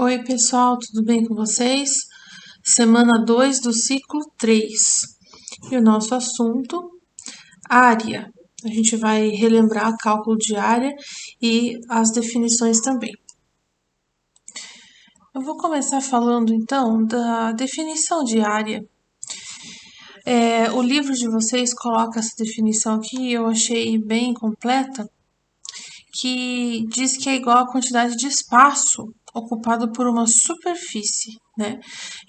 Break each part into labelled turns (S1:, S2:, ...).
S1: Oi, pessoal, tudo bem com vocês? Semana 2 do ciclo 3. E o nosso assunto, área. A gente vai relembrar cálculo de área e as definições também. Eu vou começar falando então da definição de área. O livro de vocês coloca essa definição aqui, e eu achei bem completa, que diz que é igual à quantidade de espaço ocupado por uma superfície, né?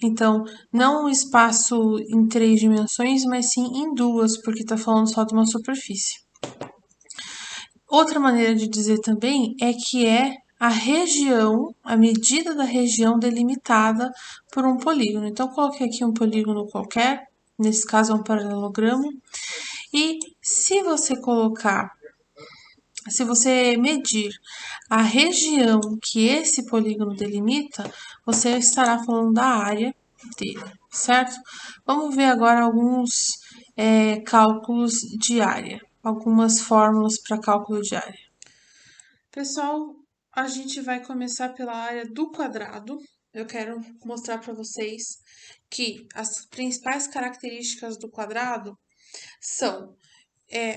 S1: Então, não um espaço em três dimensões, mas sim em duas, porque está falando só de uma superfície. Outra maneira de dizer também é que é a região, a medida da região delimitada por um polígono. Então, coloquei aqui um polígono qualquer, nesse caso é um paralelogramo, e se você medir a região que esse polígono delimita, você estará falando da área dele, certo? Vamos ver agora alguns cálculos de área, algumas fórmulas para cálculo de área. Pessoal, a gente vai começar pela área do quadrado. Eu quero mostrar para vocês que as principais características do quadrado são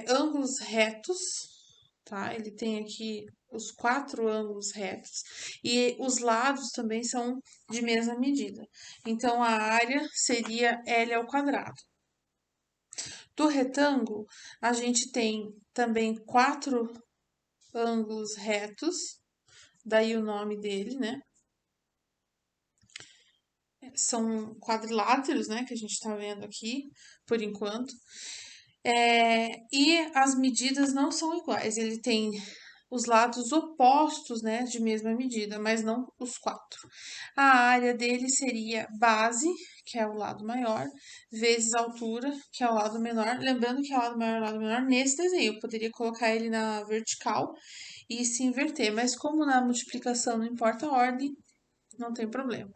S1: ângulos retos, tá? Ele tem aqui os 4 ângulos retos e os lados também são de mesma medida. Então, a área seria L ao quadrado. Do retângulo, a gente tem também 4 ângulos retos, daí o nome dele, né? São quadriláteros, né, que a gente está vendo aqui, por enquanto. E as medidas não são iguais. Ele tem os lados opostos, né, de mesma medida, mas não os 4. A área dele seria base, que é o lado maior, vezes altura, que é o lado menor. Lembrando que é o lado maior e o lado menor nesse desenho. Eu poderia colocar ele na vertical e se inverter, mas como na multiplicação não importa a ordem, não tem problema.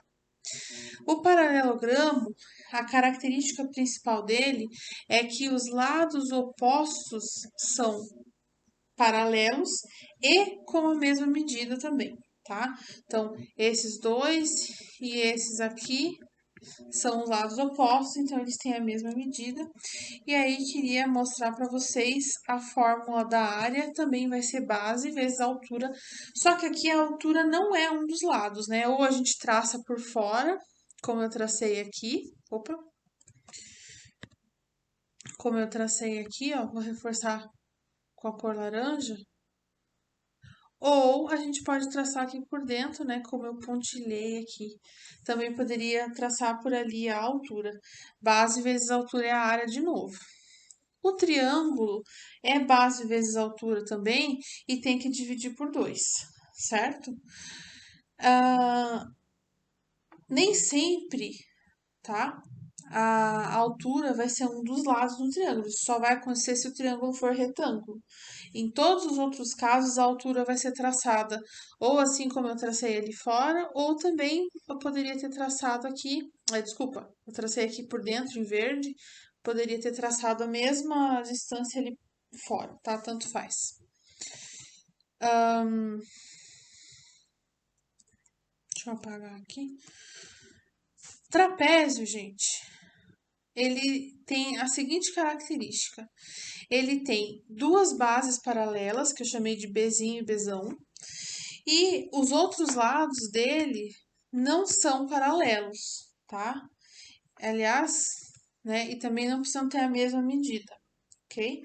S1: O paralelogramo, a característica principal dele é que os lados opostos são paralelos e com a mesma medida também, tá? Então, esses dois e esses aqui são os lados opostos, então eles têm a mesma medida. E aí, queria mostrar para vocês a fórmula da área, também vai ser base vezes altura, só que aqui a altura não é um dos lados, né? Ou a gente traça por fora, como eu tracei aqui, como eu tracei aqui, ó, vou reforçar com a cor laranja, ou a gente pode traçar aqui por dentro, né? Como eu pontilhei aqui. Também poderia traçar por ali a altura. Base vezes altura é a área de novo. O triângulo é base vezes altura também e tem que dividir por 2, certo? Nem sempre, tá? A altura vai ser um dos lados do triângulo. Isso só vai acontecer se o triângulo for retângulo. Em todos os outros casos, a altura vai ser traçada ou assim como eu tracei ali fora, ou também eu poderia ter traçado aqui. Desculpa, eu tracei aqui por dentro em verde, poderia ter traçado a mesma distância ali fora, tá? Tanto faz. Deixa eu apagar aqui. Trapézio, gente, ele tem a seguinte característica. Ele tem duas bases paralelas, que eu chamei de Bzinho e Bzão, e os outros lados dele não são paralelos, tá? Aliás, né, e também não precisam ter a mesma medida, ok?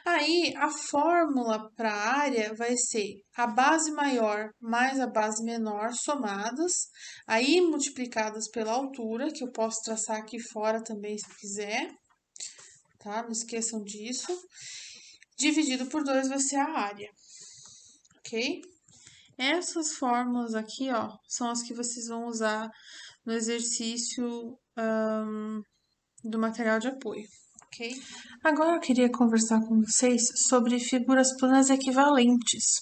S1: Aí, a fórmula para a área vai ser a base maior mais a base menor somadas, aí multiplicadas pela altura, que eu posso traçar aqui fora também se quiser, tá? Não esqueçam disso. Dividido por 2 vai ser a área, ok? Essas fórmulas aqui, ó, são as que vocês vão usar no exercício do material de apoio, ok? Agora eu queria conversar com vocês sobre figuras planas equivalentes.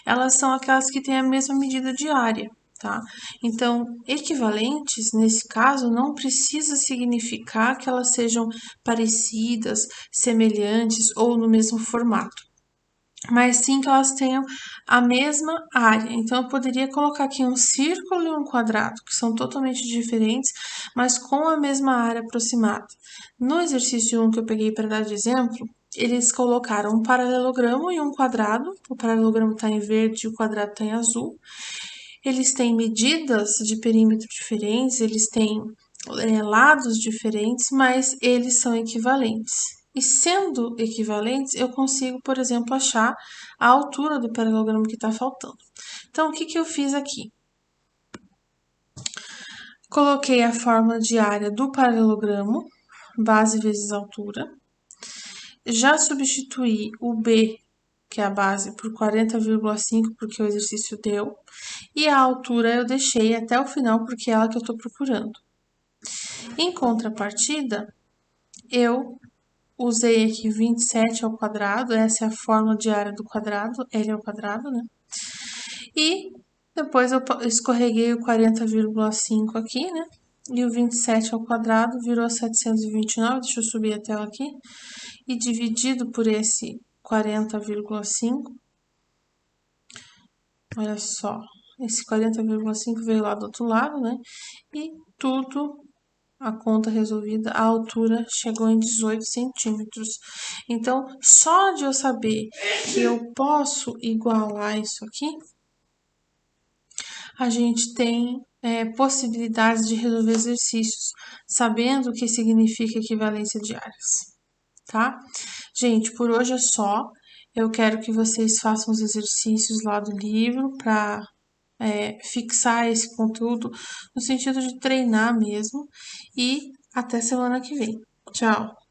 S1: Elas são aquelas que têm a mesma medida de área, tá? Então, equivalentes, nesse caso, não precisa significar que elas sejam parecidas, semelhantes ou no mesmo formato. mas sim que elas tenham a mesma área. Então, eu poderia colocar aqui um círculo e um quadrado, que são totalmente diferentes, mas com a mesma área aproximada. No exercício 1 que eu peguei para dar de exemplo, eles colocaram um paralelogramo e um quadrado. O paralelogramo está em verde e o quadrado está em azul. Eles têm medidas de perímetro diferentes, eles têm lados diferentes, mas eles são equivalentes. E sendo equivalentes, eu consigo, por exemplo, achar a altura do paralelogramo que está faltando. Então, o que, que eu fiz aqui? Coloquei a fórmula de área do paralelogramo, base vezes altura. Já substituí o B, que é a base, por 40,5, porque o exercício deu. E a altura eu deixei até o final, porque é ela que eu estou procurando. Em contrapartida, eu usei aqui 27 ao quadrado, essa é a fórmula de área do quadrado, L ao quadrado, né? E depois eu escorreguei o 40,5 aqui, né? E o 27 ao quadrado virou 729, deixa eu subir a tela aqui. E dividido por esse 40,5, olha só, esse 40,5 veio lá do outro lado, né? E tudo, a conta resolvida, a altura chegou em 18 centímetros. Então, só de eu saber que eu posso igualar isso aqui, a gente tem possibilidades de resolver exercícios, sabendo o que significa equivalência de áreas, tá? Gente, por hoje é só. Eu quero que vocês façam os exercícios lá do livro para fixar esse conteúdo no sentido de treinar mesmo. E até semana que vem. Tchau!